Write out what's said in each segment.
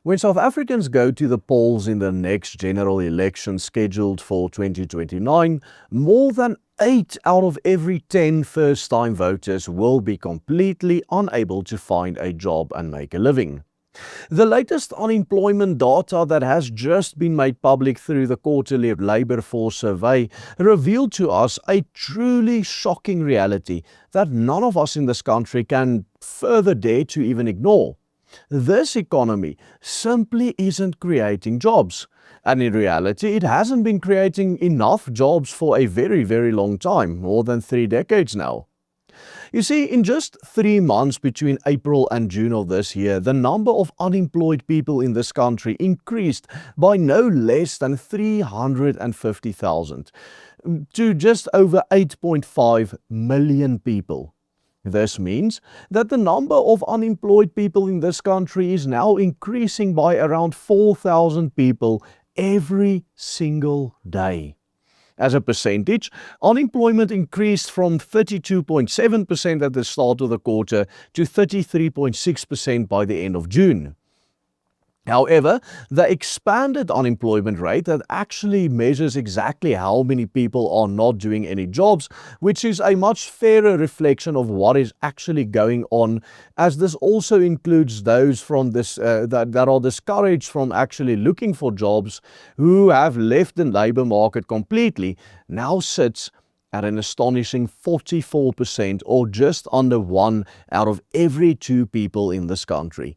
When South Africans go to the polls in the next general election scheduled for 2029, more than 8 out of every 10 first-time voters will be completely unable to find a job and make a living. The latest unemployment data that has just been made public through the quarterly Labour Force survey revealed to us a truly shocking reality that none of us in this country can further dare to even ignore. This economy simply isn't creating jobs. And in reality, it hasn't been creating enough jobs for a very, very long time, more than 3 decades now. You see, in just 3 months between April and June of this year, the number of unemployed people in this country increased by no less than 350,000 to just over 8.5 million people. This means that the number of unemployed people in this country is now increasing by around 4,000 people every single day. As a percentage, unemployment increased from 32.7% at the start of the quarter to 33.6% by the end of June. However, the expanded unemployment rate that actually measures exactly how many people are not doing any jobs, which is a much fairer reflection of what is actually going on, as this also includes those from this that are discouraged from actually looking for jobs, who have left the labour market completely, now sits at an astonishing 44%, or just under 1 out of every 2 people in this country.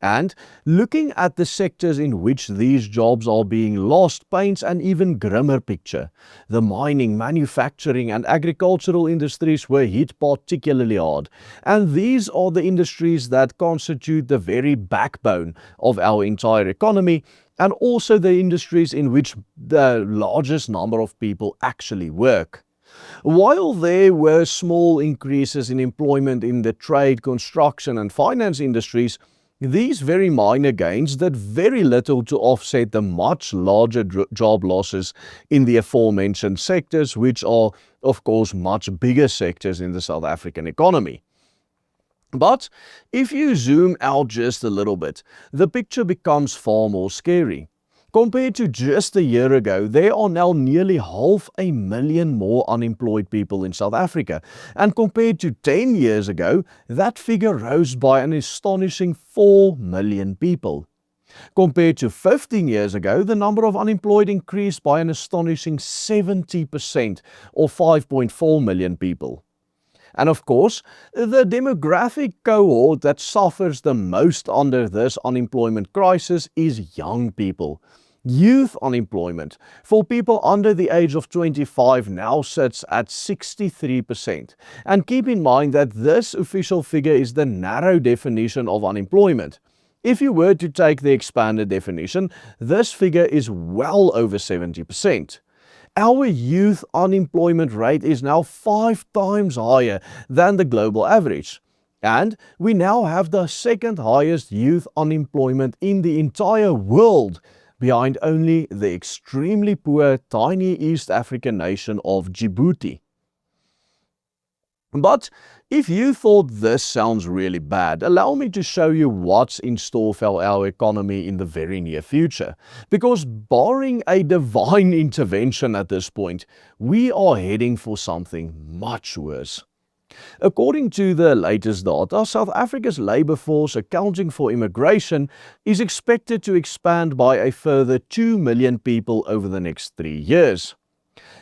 And looking at the sectors in which these jobs are being lost paints an even grimmer picture. The mining, manufacturing and agricultural industries were hit particularly hard, and these are the industries that constitute the very backbone of our entire economy, and also the industries in which the largest number of people actually work. While there were small increases in employment in the trade, construction and finance industries, these very minor gains did very little to offset the much larger job losses in the aforementioned sectors, which are, of course, much bigger sectors in the South African economy. But if you zoom out just a little bit, the picture becomes far more scary. Compared to just a year ago, there are now nearly 500,000 more unemployed people in South Africa. And compared to 10 years ago, that figure rose by an astonishing 4 million people. Compared to 15 years ago, the number of unemployed increased by an astonishing 70%, or 5.4 million people. And of course, the demographic cohort that suffers the most under this unemployment crisis is young people. Youth unemployment for people under the age of 25 now sits at 63%. And keep in mind that this official figure is the narrow definition of unemployment. If you were to take the expanded definition, this figure is well over 70%. Our youth unemployment rate is now 5 times higher than the global average. And we now have the second highest youth unemployment in the entire world, behind only the extremely poor tiny East African nation of Djibouti. But if you thought this sounds really bad, allow me to show you what's in store for our economy in the very near future. Because barring a divine intervention at this point, we are heading for something much worse. According to the latest data, South Africa's labour force accounting for immigration is expected to expand by a further 2 million people over the next 3 years.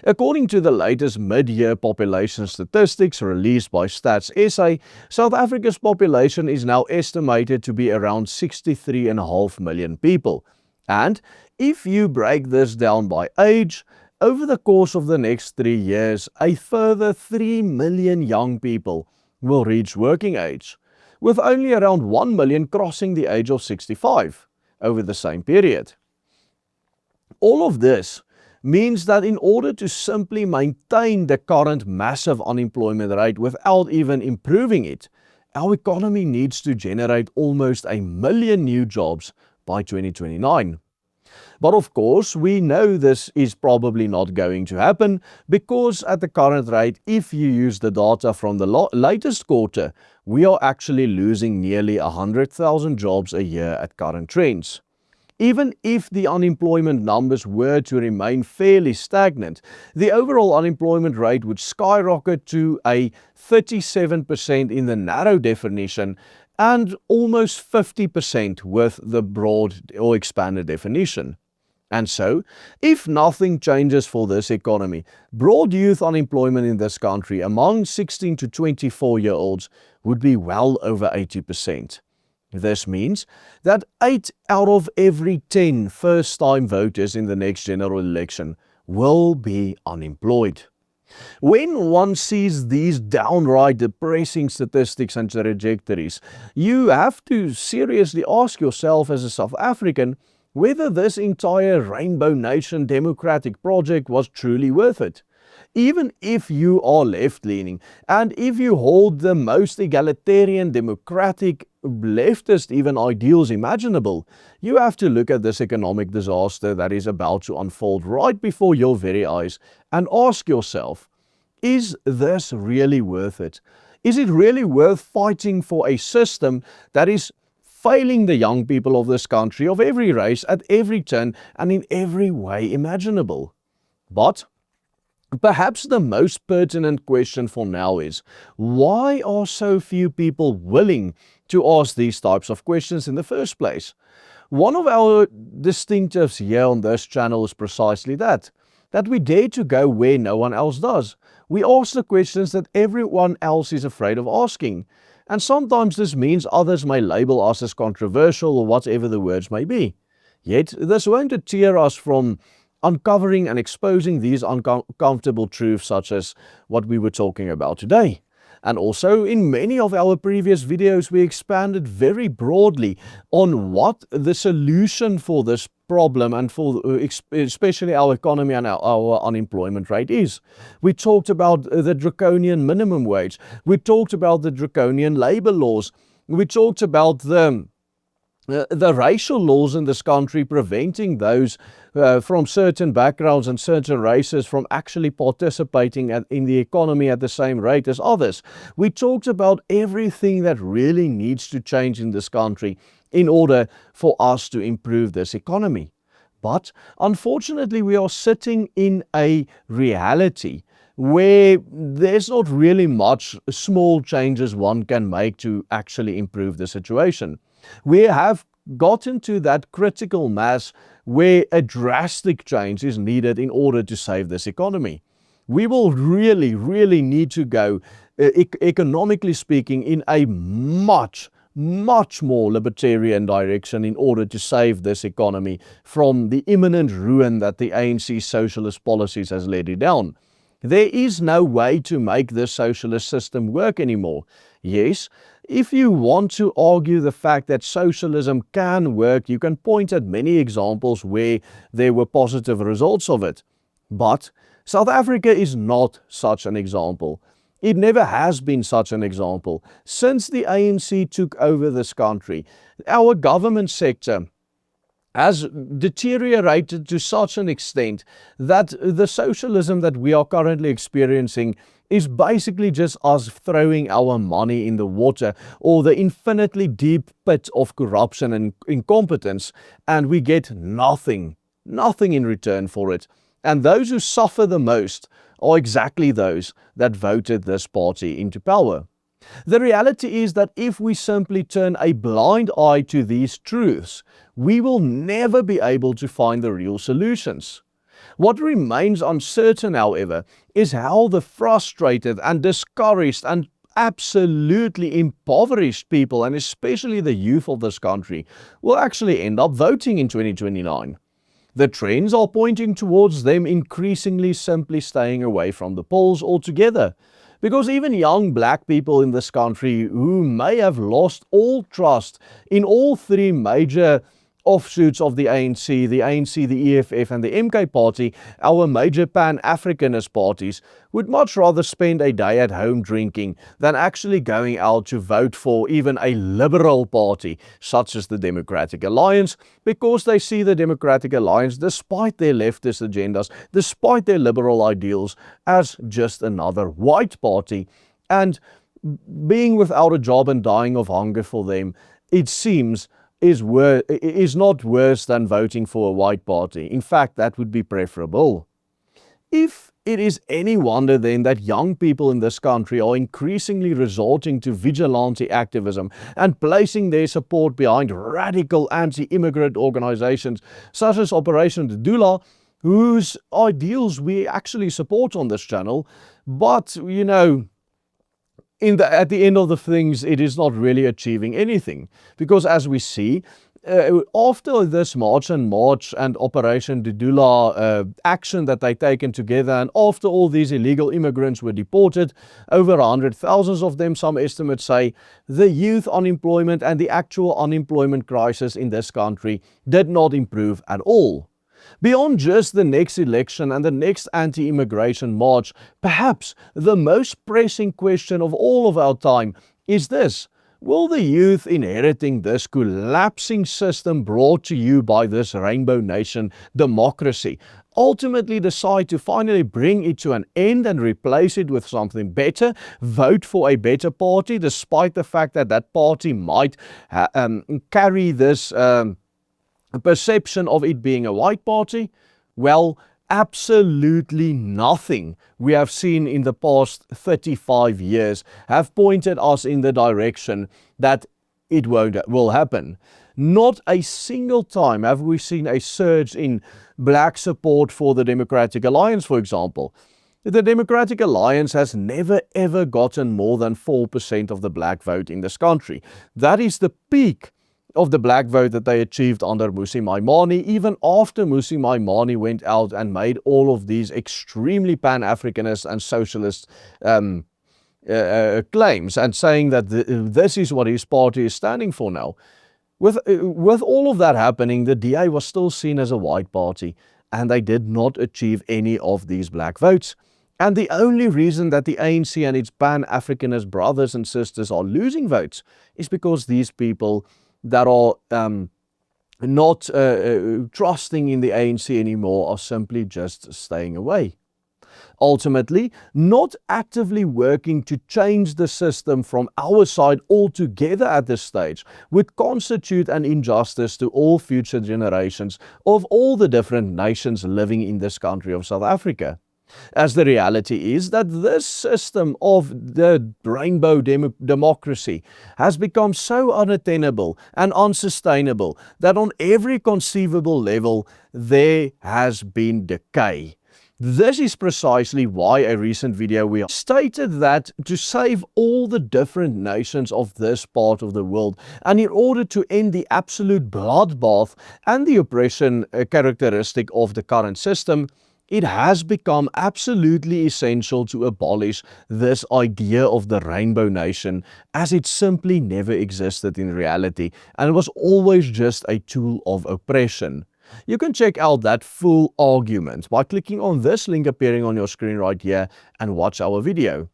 According to the latest mid-year population statistics released by Stats SA, South Africa's population is now estimated to be around 63.5 million people. And if you break this down by age, over the course of the next 3 years, a further 3 million young people will reach working age, with only around 1 million crossing the age of 65 over the same period. All of this means that in order to simply maintain the current massive unemployment rate without even improving it, our economy needs to generate almost 1 million new jobs by 2029. But of course, we know this is probably not going to happen because at the current rate, if you use the data from the latest quarter, we are actually losing nearly 100,000 jobs a year at current trends. Even if the unemployment numbers were to remain fairly stagnant, the overall unemployment rate would skyrocket to a 37% in the narrow definition and almost 50% with the broad or expanded definition. And so, if nothing changes for this economy, broad youth unemployment in this country among 16 to 24-year-olds would be well over 80%. This means that 8 out of every 10 first-time voters in the next general election will be unemployed. When one sees these downright depressing statistics and trajectories, you have to seriously ask yourself as a South African whether this entire Rainbow Nation democratic project was truly worth it. Even if you are left-leaning and if you hold the most egalitarian, democratic, leftist even ideals imaginable, you have to look at this economic disaster that is about to unfold right before your very eyes and ask yourself, is this really worth it? Is it really worth fighting for a system that is failing the young people of this country of every race at every turn and in every way imaginable? But perhaps the most pertinent question for now is, why are so few people willing to ask these types of questions in the first place? One of our distinctives here on this channel is precisely that we dare to go where no one else does. We ask the questions that everyone else is afraid of asking. And sometimes this means others may label us as controversial or whatever the words may be. Yet this won't deter us from uncovering and exposing these uncomfortable truths such as what we were talking about today. And also in many of our previous videos we expanded very broadly on what the solution for this problem and for especially our economy and our unemployment rate is. We talked about the draconian minimum wage. We talked about the draconian labor laws. We talked about the racial laws in this country preventing those from certain backgrounds and certain races from actually participating in the economy at the same rate as others. We talked about everything that really needs to change in this country in order for us to improve this economy. But unfortunately, we are sitting in a reality where there's not really much small changes one can make to actually improve the situation. We have gotten to that critical mass where a drastic change is needed in order to save this economy. We will really need to go, economically speaking, in a much more libertarian direction in order to save this economy from the imminent ruin that the ANC socialist policies has led it down. There is no way to make this socialist system work anymore. Yes, if you want to argue the fact that socialism can work, you can point at many examples where there were positive results of it. But South Africa is not such an example. It never has been such an example. Since the ANC took over this country, our government sector has deteriorated to such an extent that the socialism that we are currently experiencing is basically just us throwing our money in the water or the infinitely deep pit of corruption and incompetence, and we get nothing in return for it. And those who suffer the most are exactly those that voted this party into power. The reality is that if we simply turn a blind eye to these truths, we will never be able to find the real solutions. What remains uncertain, however, is how the frustrated and discouraged and absolutely impoverished people, and especially the youth of this country, will actually end up voting in 2029. The trends are pointing towards them increasingly simply staying away from the polls altogether. Because even young black people in this country who may have lost all trust in all three major offshoots of the ANC, the EFF and the MK party, our major Pan-Africanist parties, would much rather spend a day at home drinking than actually going out to vote for even a liberal party such as the Democratic Alliance, because they see the Democratic Alliance, despite their leftist agendas, despite their liberal ideals, as just another white party. And being without a job and dying of hunger for them, it seems, is not worse than voting for a white party. In fact, that would be preferable. If it is any wonder then that young people in this country are increasingly resorting to vigilante activism and placing their support behind radical anti-immigrant organizations such as Operation Dudula, whose ideals we actually support on this channel, but at the end of the things, it is not really achieving anything, because as we see, after this March and Operation Dudula action that they taken together, and after all these illegal immigrants were deported, over 100,000 of them, some estimates say, the youth unemployment and the actual unemployment crisis in this country did not improve at all. Beyond just the next election and the next anti-immigration march, perhaps the most pressing question of all of our time is this: will the youth inheriting this collapsing system brought to you by this Rainbow Nation democracy ultimately decide to finally bring it to an end and replace it with something better, vote for a better party, despite the fact that that party might carry this perception of it being a white party? Well, absolutely nothing we have seen in the past 35 years have pointed us in the direction that it will happen. Not a single time have we seen a surge in black support for the Democratic Alliance, for example. The Democratic Alliance has never ever gotten more than 4% of the black vote in this country. That is the peak of the black vote that they achieved under Mmusi Maimane, even after Mmusi Maimane went out and made all of these extremely Pan-Africanist and socialist claims, and saying that this is what his party is standing for now. With all of that happening, the DA was still seen as a white party, and they did not achieve any of these black votes. And the only reason that the ANC and its Pan-Africanist brothers and sisters are losing votes is because these people that are not trusting in the ANC anymore are simply just staying away. Ultimately, not actively working to change the system from our side altogether at this stage would constitute an injustice to all future generations of all the different nations living in this country of South Africa. As the reality is that this system of the rainbow democracy has become so unattainable and unsustainable that on every conceivable level there has been decay. This is precisely why a recent video we stated that to save all the different nations of this part of the world, and in order to end the absolute bloodbath and the oppression characteristic of the current system, it has become absolutely essential to abolish this idea of the Rainbow Nation, as it simply never existed in reality and was always just a tool of oppression. You can check out that full argument by clicking on this link appearing on your screen right here and watch our video.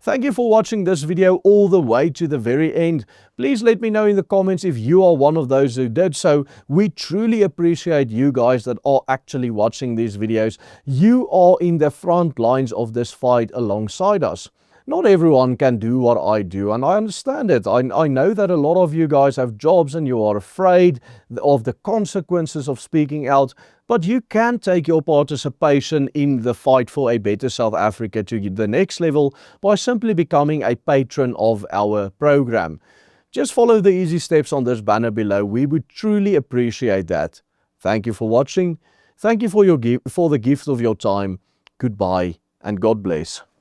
Thank you for watching this video all the way to the very end. Please let me know in the comments if you are one of those who did so. We truly appreciate you guys that are actually watching these videos. You are in the front lines of this fight alongside us. Not everyone can do what I do, and I understand it. I know that a lot of you guys have jobs and you are afraid of the consequences of speaking out, but you can take your participation in the fight for a better South Africa to the next level by simply becoming a patron of our program. Just follow the easy steps on this banner below. We would truly appreciate that. Thank you for watching. Thank you for the gift of your time. Goodbye and God bless.